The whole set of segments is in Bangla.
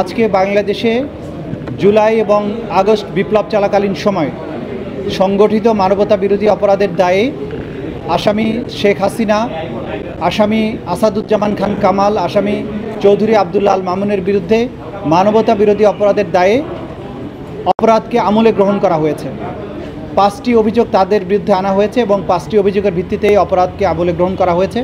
আজকে বাংলাদেশে জুলাই এবং আগস্ট বিপ্লব চলাকালীন সময় সংগঠিত মানবতা বিরোধী অপরাধের দায়ে আসামি শেখ হাসিনা, আসামি আসাদুজ্জামান খান কামাল, আসামি চৌধুরী আবদুল্লাহ আল মামুনের বিরুদ্ধে মানবতা বিরোধী অপরাধের দায়ে অপরাধকে আমলে গ্রহণ করা হয়েছে। 5টি অভিযোগ তাদের বিরুদ্ধে আনা হয়েছে এবং 5টি অভিযোগের ভিত্তিতে এই অপরাধকে আমলে গ্রহণ করা হয়েছে।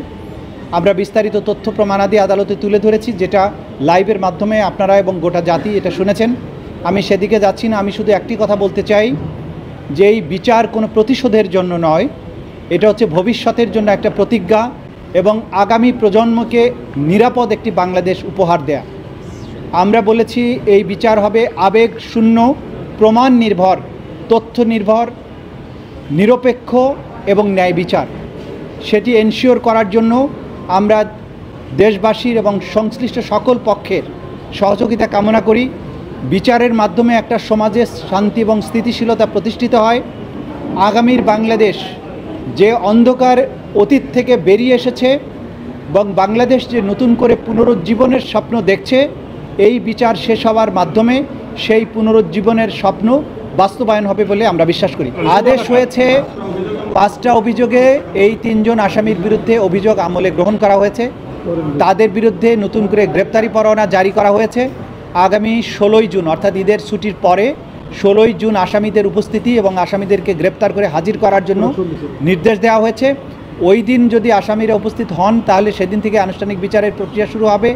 আমরা বিস্তারিত তথ্য প্রমাণাদি আদালতে তুলে ধরেছি, যেটা লাইভের মাধ্যমে আপনারা এবং গোটা জাতি এটা শুনেছেন। আমি সেদিকে যাচ্ছি না। আমি শুধু একটি কথা বলতে চাই যে এই বিচার কোনো প্রতিশোধের জন্য নয়, এটা হচ্ছে ভবিষ্যতের জন্য একটা প্রতিজ্ঞা এবং আগামী প্রজন্মকে নিরাপদ একটি বাংলাদেশ উপহার দেয়া। আমরা বলেছি এই বিচার হবে আবেগ শূন্য, প্রমাণ নির্ভর, তথ্য নির্ভর, নিরপেক্ষ এবং ন্যায় বিচার। সেটি এনশিওর করার জন্য আমরা দেশবাসীর এবং সংশ্লিষ্ট সকল পক্ষের সহযোগিতা কামনা করি। বিচারের মাধ্যমে একটা সমাজে শান্তি এবং স্থিতিশীলতা প্রতিষ্ঠিত হয়। আগামীর বাংলাদেশ যে অন্ধকার অতীত থেকে বেরিয়ে এসেছে এবং বাংলাদেশ যে নতুন করে পুনরুজ্জীবনের স্বপ্ন দেখছে, এই বিচার শেষ হওয়ার মাধ্যমে সেই পুনরুজ্জীবনের স্বপ্ন বাস্তবায়ন হবে বলে আমরা বিশ্বাস করি। আদেশ হয়েছে 5টা অভিযোগে এই 3 জন আসামির বিরুদ্ধে অভিযোগ আমলে গ্রহণ করা হয়েছে। তাদের বিরুদ্ধে নতুন করে গ্রেপ্তারি পরোয়ানা জারি করা হয়েছে। আগামী 16ই জুন অর্থাৎ ঈদের ছুটির পরে 16ই জুন আসামিদের উপস্থিতি এবং আসামিদেরকে গ্রেপ্তার করে হাজির করার জন্য নির্দেশ দেওয়া হয়েছে। ওই দিন যদি আসামিরা উপস্থিত হন তাহলে সেদিন থেকে আনুষ্ঠানিক বিচারের প্রক্রিয়া শুরু হবে।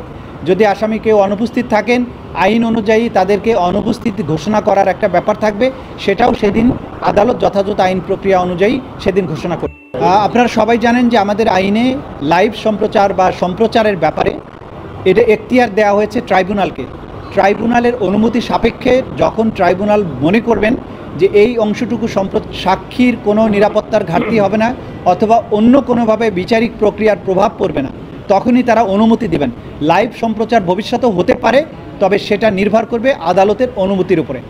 যদি আসামি কেউ অনুপস্থিত থাকেন, আইন অনুযায়ী তাদেরকে অনুপস্থিত ঘোষণা করার একটা ব্যাপার থাকবে, সেটাও সেদিন আদালত যথাযথ আইন প্রক্রিয়া অনুযায়ী সেদিন ঘোষণা করবে। আপনারা সবাই জানেন যে আমাদের আইনে লাইভ সম্প্রচার বা সম্প্রচারের ব্যাপারে এটা এখতিয়ার দেওয়া হয়েছে ট্রাইব্যুনালকে। ট্রাইব্যুনালের অনুমতি সাপেক্ষে যখন ট্রাইব্যুনাল মনে করবেন যে এই অংশটুকু সাক্ষীর কোনো নিরাপত্তার ঘাটতি হবে না অথবা অন্য কোনোভাবে বিচারিক প্রক্রিয়ার প্রভাব পড়বে না, তখনই তারা অনুমতি দেবেন। লাইভ সম্প্রচার ভবিষ্যতেও হতে পারে, তবে সেটা নির্ভর করবে আদালতের অনুমতির উপরে।